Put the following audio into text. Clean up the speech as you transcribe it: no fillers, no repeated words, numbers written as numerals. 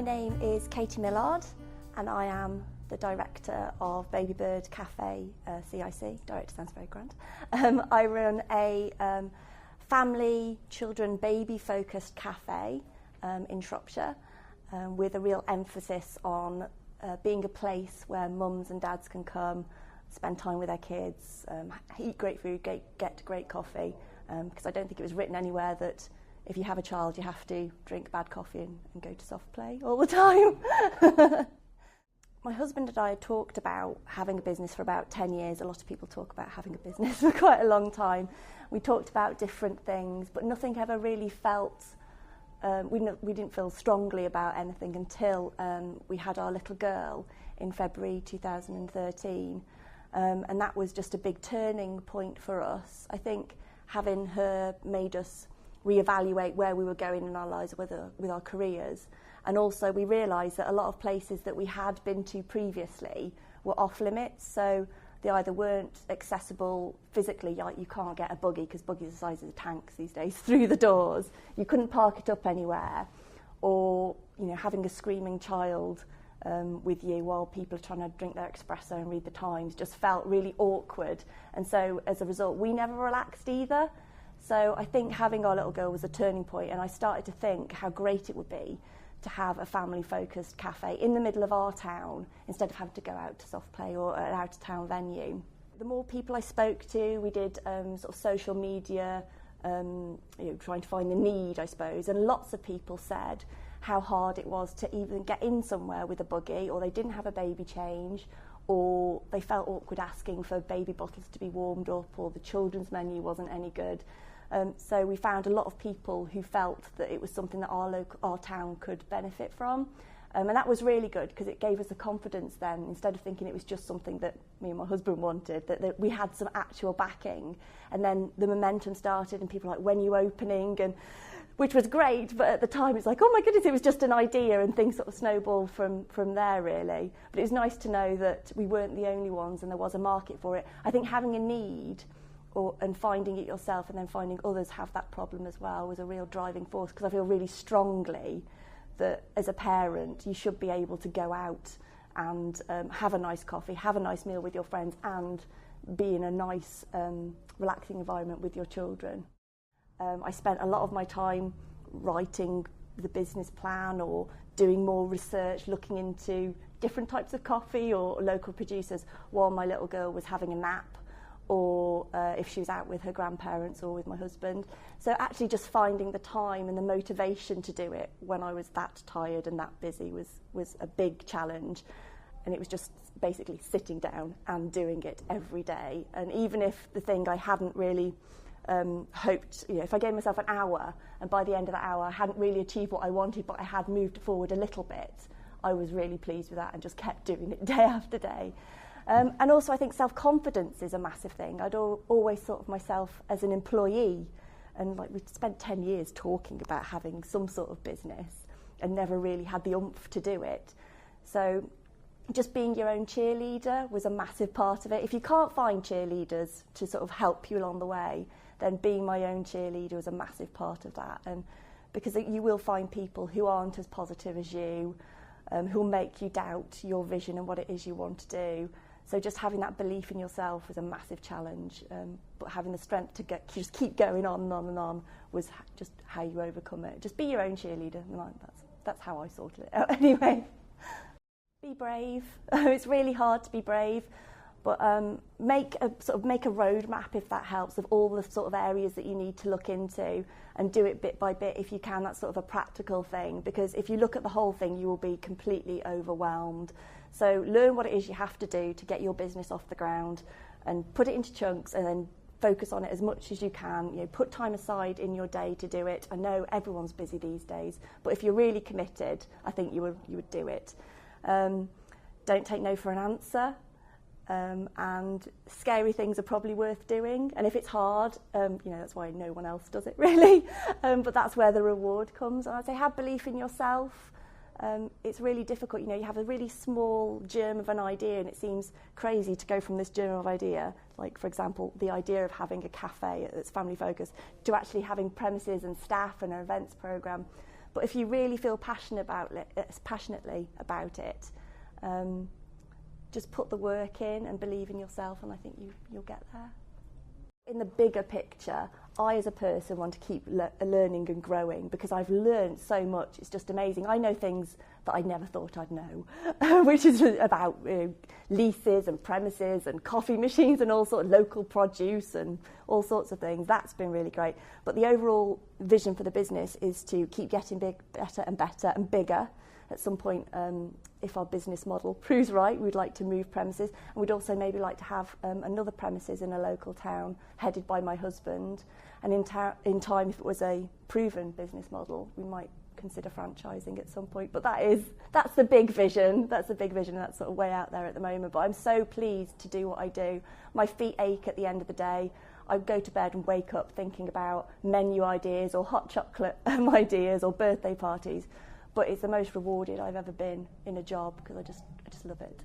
My name is Katie Millard and I am the director of Babybird Cafe CIC. Director sounds very grand. I run a family, children, baby focused cafe in Shropshire with a real emphasis on being a place where mums and dads can come, spend time with their kids, eat great food, get great coffee, because I don't think it was written anywhere that if you have a child you have to drink bad coffee and go to soft play all the time. My husband and I talked about having a business for about 10 years. A lot of people talk about having a business for quite a long time. We talked about different things, but nothing ever really felt, we didn't feel strongly about anything until we had our little girl in February 2013. And that was just a big turning point for us. I think having her made us reevaluate where we were going in our lives with our careers. And also we realised that a lot of places that we had been to previously were off limits, so they either weren't accessible physically, like you can't get a buggy because buggies are the size of tanks these days through the doors, you couldn't park it up anywhere, or having a screaming child with you while people are trying to drink their espresso and read the Times just felt really awkward. And so as a result we never relaxed either. So I think having our little girl was a turning point, and I started to think how great it would be to have a family-focused cafe in the middle of our town instead of having to go out to soft play or an out-of-town venue. The more people I spoke to, we did sort of social media, trying to find the need, I suppose, and lots of people said how hard it was to even get in somewhere with a buggy, or they didn't have a baby change, or they felt awkward asking for baby bottles to be warmed up, or the children's menu wasn't any good. So we found a lot of people who felt that it was something that our town could benefit from. And that was really good because it gave us the confidence then, instead of thinking it was just something that me and my husband wanted, that we had some actual backing. And then the momentum started and people were like, when are you opening? And which was great, but at the time it's like, oh my goodness, it was just an idea, and things sort of snowballed from there really. But it was nice to know that we weren't the only ones and there was a market for it. I think having a need and finding it yourself and then finding others have that problem as well was a real driving force, because I feel really strongly that as a parent you should be able to go out and have a nice coffee, have a nice meal with your friends, and be in a nice relaxing environment with your children. I spent a lot of my time writing the business plan or doing more research, looking into different types of coffee or local producers while my little girl was having a nap, or if she was out with her grandparents or with my husband. So actually just finding the time and the motivation to do it when I was that tired and that busy was a big challenge. And it was just basically sitting down and doing it every day. And even if the thing I hadn't really hoped, if I gave myself an hour and by the end of that hour I hadn't really achieved what I wanted, but I had moved forward a little bit, I was really pleased with that and just kept doing it day after day. And also I think self-confidence is a massive thing. I'd always thought of myself as an employee, and like we'd spent 10 years talking about having some sort of business and never really had the oomph to do it. So just being your own cheerleader was a massive part of it. If you can't find cheerleaders to sort of help you along the way, then being my own cheerleader was a massive part of that. And because you will find people who aren't as positive as you, who'll make you doubt your vision and what it is you want to do. So just having that belief in yourself was a massive challenge, but having the strength to just keep going on and on and on was just how you overcome it. Just be your own cheerleader. That's how I sorted it out anyway. Be brave. It's really hard to be brave, but make a roadmap, if that helps, of all the sort of areas that you need to look into, and do it bit by bit if you can. That's sort of a practical thing, because if you look at the whole thing you will be completely overwhelmed. So learn what it is you have to do to get your business off the ground and put it into chunks, and then focus on it as much as you can. Put time aside in your day to do it. I know everyone's busy these days, but if you're really committed, I think you would do it. Don't take no for an answer, and scary things are probably worth doing, and if it's hard, that's why no one else does it really, but that's where the reward comes. And I'd say have belief in yourself. It's really difficult, you have a really small germ of an idea and it seems crazy to go from this germ of idea, like for example the idea of having a cafe that's family focused, to actually having premises and staff and an events programme. But if you really feel passionately about it, just put the work in and believe in yourself, and I think you'll get there. In the bigger picture, I as a person want to keep learning and growing, because I've learned so much. It's just amazing. I know things that I never thought I'd know, which is about leases and premises and coffee machines and all sorts of local produce and all sorts of things. That's been really great. But the overall vision for the business is to keep getting better and better and bigger. At some point, if our business model proves right, we'd like to move premises, and we'd also maybe like to have another premises in a local town headed by my husband. And in time, if it was a proven business model, we might consider franchising at some point. But that's the big vision. That's the big vision, and that's sort of way out there at the moment. But I'm so pleased to do what I do. My feet ache at the end of the day. I go to bed and wake up thinking about menu ideas or hot chocolate ideas or birthday parties. But it's the most rewarded I've ever been in a job, because I just love it.